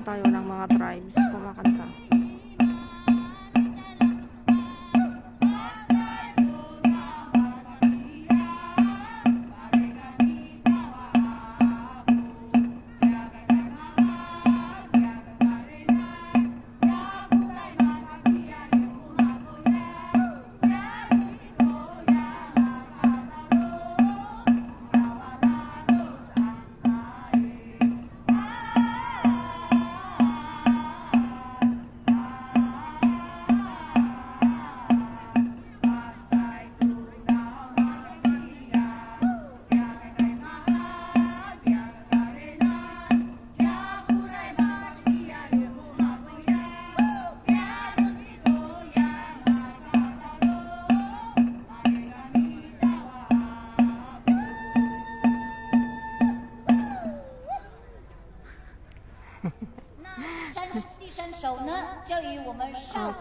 tayo ng mga tribes kumakanta.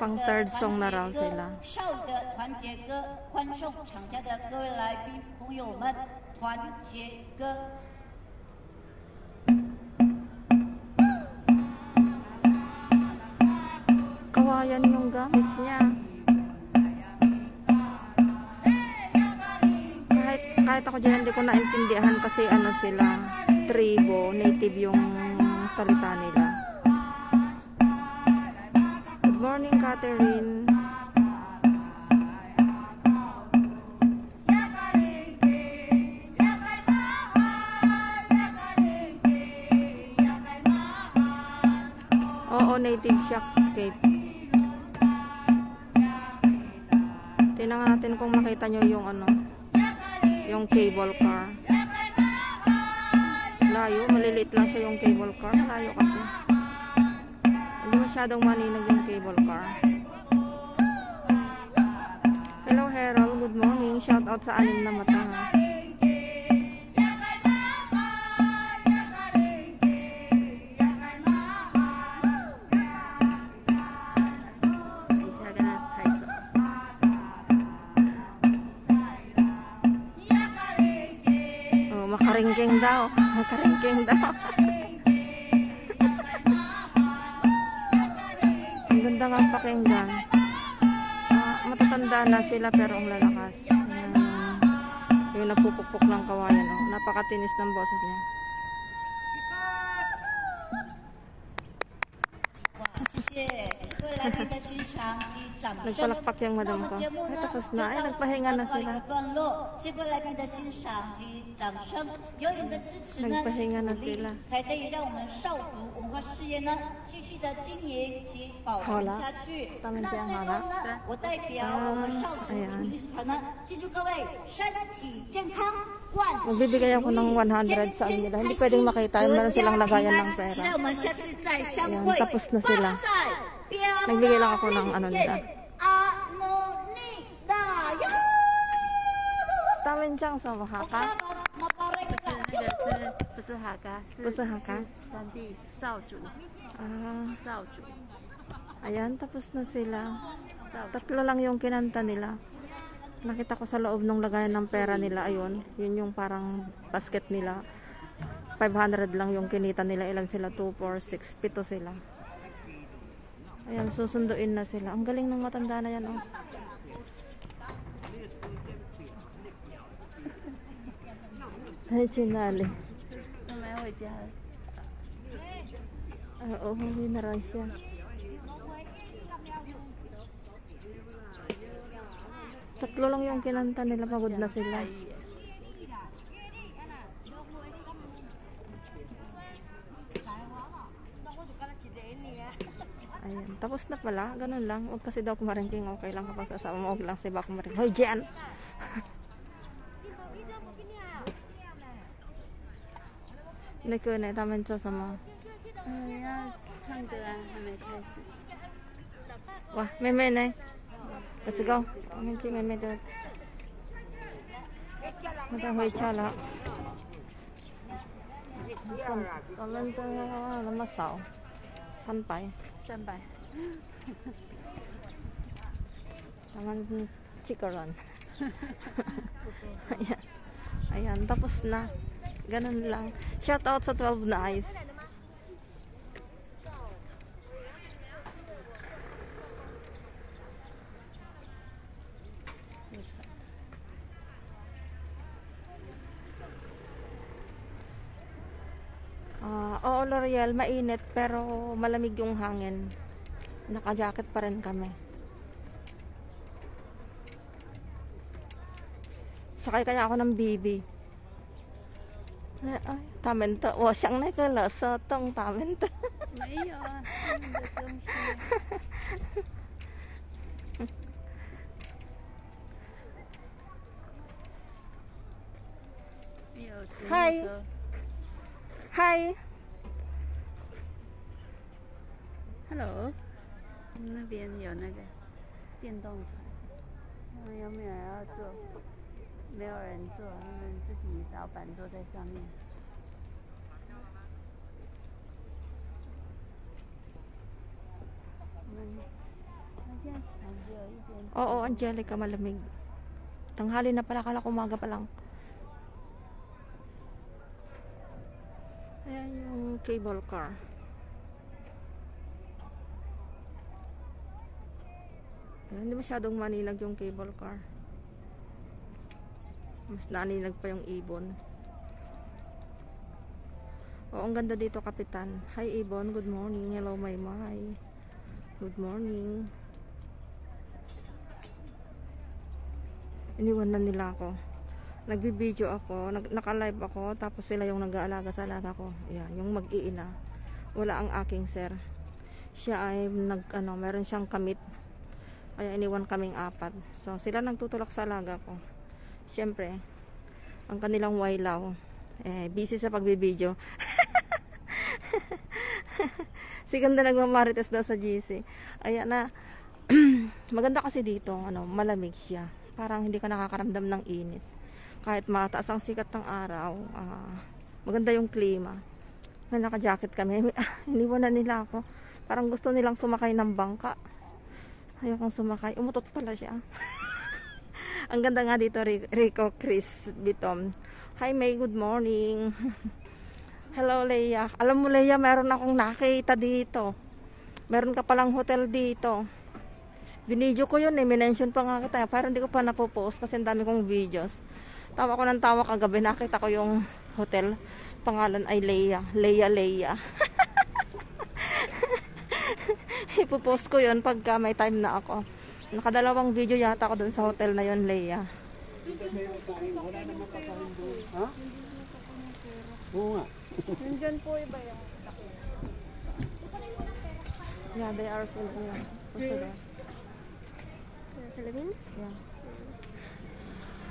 Pang third song na raw sila. Kawayan yung gamit niya. Kahit ako dyan hindi ko naintindihan kasi ano sila, tribo, native yung salita nila. Good morning, Catherine. Oo, native siya, Kate. Tingnan natin kung makita nyo yung ano, yung cable car. Layo, maliliit lang siya yung cable car. Layo kasi. Hindi masyadong maninag yung cable car. Hello, Harold. Good morning. Shout out sa anim na mata. Oh, makaringking daw. Makaringking daw. Ganda nga pakinggan. Matatanda na sila pero ang lalakas. Yung napupukpok ng kawayan. Oh. Napakatinis ng boses niya. Nagpalakpak yung madam ko. Ay, tapos na. Ay, nagpahinga na sila. Nagpahinga na sila. Wala. Tamin siya ang harap. Ayan. Magbibigay ako ng 100 sa nila. Hindi pwedeng makita. Meron silang lagayan ng pera. Ayan, tapos na sila. Nagbigay lang ako ng ano nila. Tamin siyang sa Oaxaca. 不是哈嘎，不是哈嘎，山地少主。少主。 Ayan, tapos na sila. Tatlo lang yung kinanta nila. Nakita ko sa loob ng lagayan ng pera nila. Ayun, yun yung parang basket nila. 500 lang yung kinita nila. Ilan sila? 2, 4, 6, 7 sila. Ayan, susunduin na sila. Ang galing ng matanda na yan, oh. Ay, chinali. Oo, hindi na rin siya. Tatlo lang yung kinanta nila, pagod na sila. Ayan, tapos na pala, ganun lang. Huwag kasi daw kumaringking, okay lang kapag sasama mo, huwag lang si ba kumaringking. Hoy, Jen! Hindi ko na itaman siya sama. Wah, meme na. Let's go. Meme meme doon. Matahoy chala. Taman siya lamasaw. Sanpay. Sanpay. Taman chikaron. Ayan. Ayan, tapos na. Ganun lang. Shout out sa 12 na eyes. Ariel, mainit pero malamig yung hangin. Naka-jacket pa rin kami. Sakay kaya ako ng bibi. Ay, tamenta. O, siyang nakala sa tong tamenta. 没有啊，他们的东西。没有。 Hi. Hi. Hello。那边有那个电动船，他们有没有人要坐？没有人坐，他们自己老板坐在上面。那现在船只有一间。 Oo, Angelica, malamig. Tanghali na pala, kala ko umaga pa lang. Ayan yung cable car. Ayan, hindi masyadong maninag yung cable car. Mas naninag pa yung ibon. Oo, ang ganda dito, Kapitan. Hi, Ibon. Good morning. Hello, Maymay. Good morning. Iniwan na nila ako. Nagbibideo ako, naka-live ako, tapos sila yung nag-aalaga sa alaga ko. Ayan, yung mag-iina. Wala ang aking sir. Siya ay meron siyang kamit. Kaya iniwan kaming apat. So, sila nagtutulak sa alaga ko. Siyempre, ang kanilang wailaw, busy sa pagbibideo. Si ganda nagmamarites daw sa GC. Ayan na. Maganda kasi dito, malamig siya. Parang hindi ka nakakaramdam ng init. Kahit mataas ang sikat ng araw, maganda yung klima. May naka-jacket kami. Iniwan na nila ako. Parang gusto nilang sumakay ng bangka. Ayokong sumakay. Umutot pala siya. Ang ganda nga dito, Rico Chris Bitom. Hi May, good morning. Hello Leia. Alam mo Leia, meron akong nakita dito. Meron ka palang hotel dito. Binidyo ko yun, minention pa nga kita. Pero hindi ko pa napopost kasi ang dami kong videos. Tawa ko ng tawa kagabi, nakita ko yung hotel. Pangalan ay Leia. Leia. Ipopost ko yun pagka may time na ako. Nakadalawang video yata ako dun sa hotel na yun, Leia. Ha? Oo nga. Nandyan po iba yung Yeah, they are filming. Philippines? Yeah.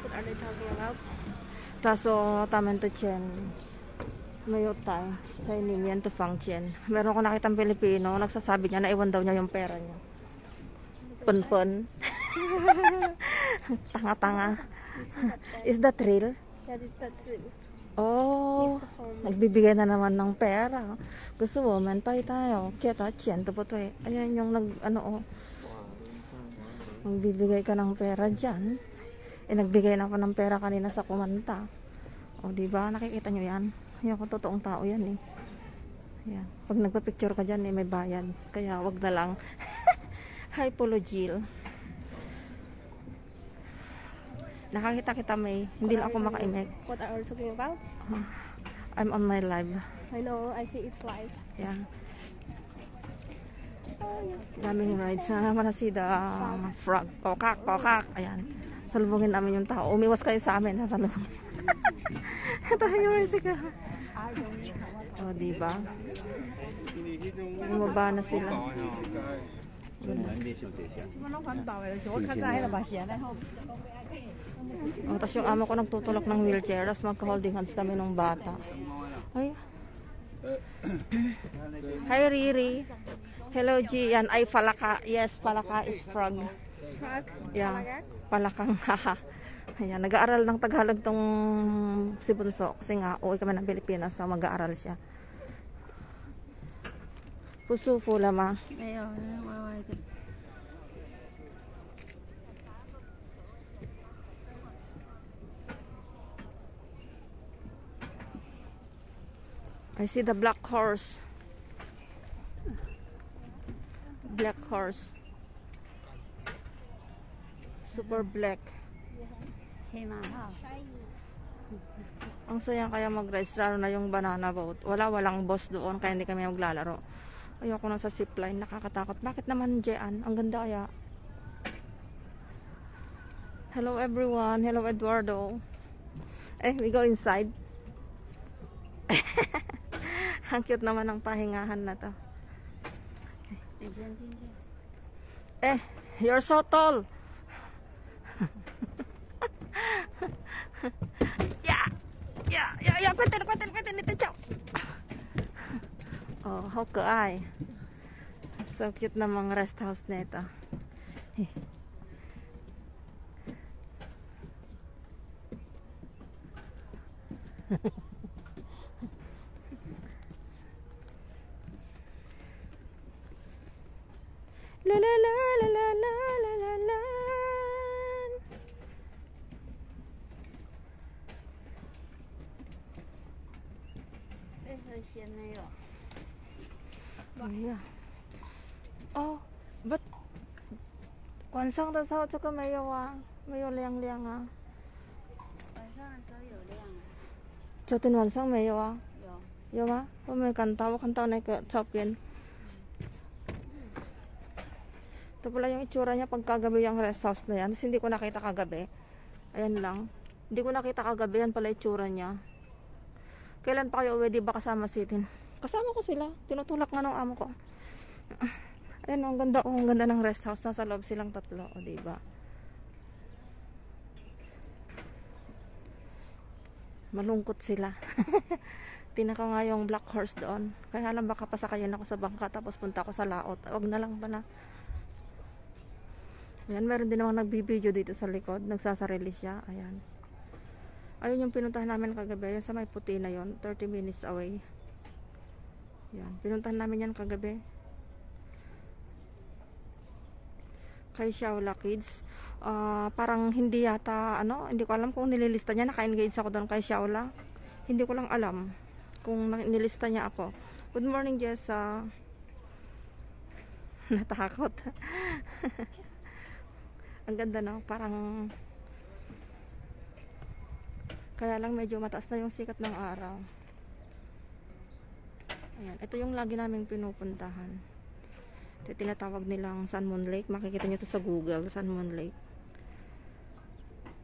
What are they talking about? Taso, tamen to chen. Mayot tayo. Sa inimian to fang chen. Meron ko nakitang Pilipino, nagsasabi niya na iwan daw niya yung pera niya. Pun-pun. Tanga-tanga. Is that real? Yeah, that's it. Oh, nagbibigay na naman ng pera. Gusto mo, mentay tayo. Kita, chen, to po to eh. Ayan yung magbibigay ka ng pera dyan. Nagbigay na ako ng pera kanina sa kumanta. O, diba? Nakikita nyo yan? Ayan ko, totoong tao yan eh. Ayan. Pag nagpa-picture ka dyan may bayad. Kaya wag na lang. Hi, Polo Jill. Nakakita kita May. Hindi lang ako makaimik. What are you talking about? I'm on my live. I know, I see it's live. Yeah. Daming rides sa Manasida. Frog. Kokak. Ayan. Salubungin namin yung tao. Umiwas kayo sa amin. Salubungin. Tayo may sigaw. O, diba? Bumaba na sila. O, tapos yung amo ko nagtutulak ng wheelchair. Tapos magka-holding hands kami nung bata. Ay. Hi, Riri. Hello, Gian. Ay, palaka. Yes, palaka is frog. Frog? Yeah. Palakang haha. Ayan, nag-aaral ng Tagalog tong si Bunso. Kasi nga, uwi kami ng Pilipinas. So, mag-aaral siya. Puso fula ma. 没有，歪歪的。 I see the black horse. Black horse. Super black. 黑马号。Ang saya kaya mag-register na yung banana boat. Walang boss doon kaya hindi kami maglalaro. Ayoko na sa zipline, nakakatakot. Bakit naman Jean? Ang ganda kaya. Hello everyone. Hello Eduardo. We go inside. Ang cute naman ng pahingahan na to. 你先进去。 You're so tall. Yeah. Kwenten, ito, chow. Oh, how kaay. So cute na mga rest house nito. La la la la la la la la la. 很鲜那个。 Yeah. Oh, but 晚上的时候这个没有啊，没有亮啊。晚上的时候有亮啊。 昨天晚上没有啊？ 有。 有吗？我没看到那个照片。Ito pala yung itsura niya pagkagabi yung rest house na yan. Kasi hindi ko nakita kagabi. Ayan lang. Hindi ko nakita kagabi. Yan pala itsura niya. Kailan pa kayo uwi? Di ba kasama sitin? Kasama ko sila. Tinutulak nga ng amo ko. Ayan, ang ganda. Ang ganda ng rest house. Nasa loob silang tatlo. O, diba? Malungkot sila. Tinaka nga yung Black Horse doon. Kaya alam baka pasakayin ako sa bangka tapos punta ako sa laot. Wag na lang pala. Ayan, meron din naman nagbibideo dito sa likod. Nagsasarili siya. Ayan. Ayun yung pinuntahan namin kagabi. Yung sa may puti na yon, 30 minutes away. Ayan. Pinuntahan namin yan kagabi. Kay Shaula Kids. Parang hindi yata, hindi ko alam kung nililista niya. Naka-engage ako doon kay Shaula. Hindi ko lang alam kung nilista niya ako. Good morning, Jessa. Natakot. Ang ganda, no? Parang kaya lang medyo mataas na yung sikat ng araw. Ayan. Ito yung lagi naming pinupuntahan. Ito tinatawag nilang Sun Moon Lake. Makikita nyo ito sa Google, Sun Moon Lake.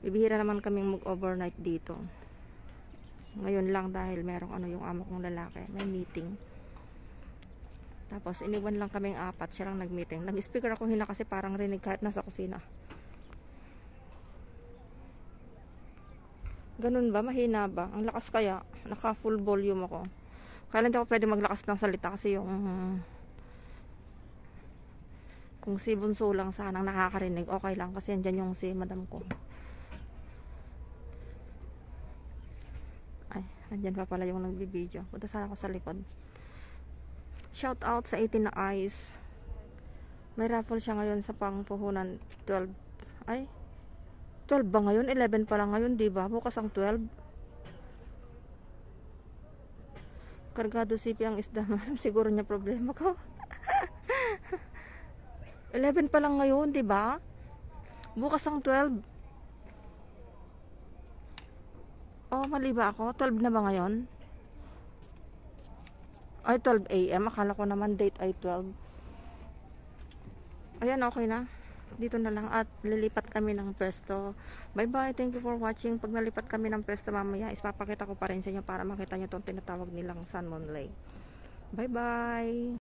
Bibihira naman kaming mag-overnight dito. Ngayon lang dahil merong yung amo kong lalaki. May meeting. Tapos iniwan lang kaming 4. Siya lang nag-meeting. Nag-speaker ako hina kasi parang rinig kahit nasa kusina. Ganun ba? Mahina ba? Ang lakas kaya. Naka full volume ako. Kaya hindi ako pwede maglakas ng salita kasi yung kung si Bunso lang sanang nakakarinig, okay lang kasi andyan yung si madam ko. Ay, andyan pa pala yung nagbibideo. Punta sana ako sa likod. Shout out sa 18 na Eyes. May raffle siya ngayon sa pangpuhunan 12. Ay, 12 ba ngayon? 11 pa lang ngayon, di ba? Bukas ang 12. Kargado sipi ang isda. Siguro niya problema ko. 11 pa lang ngayon, di ba? Bukas ang 12. Oh, mali ba ako? 12 na ba ngayon? Ay, 12 AM. Akala ko naman date ay 12. Ayan, okay na. Dito na lang at lilipat kami ng pwesto. Bye bye, thank you for watching. Pag nalipat kami ng pwesto mamaya, ipapakita ko pa rin sa inyo para makita nyo itong tinatawag nilang Sun Moon Lake. Bye bye.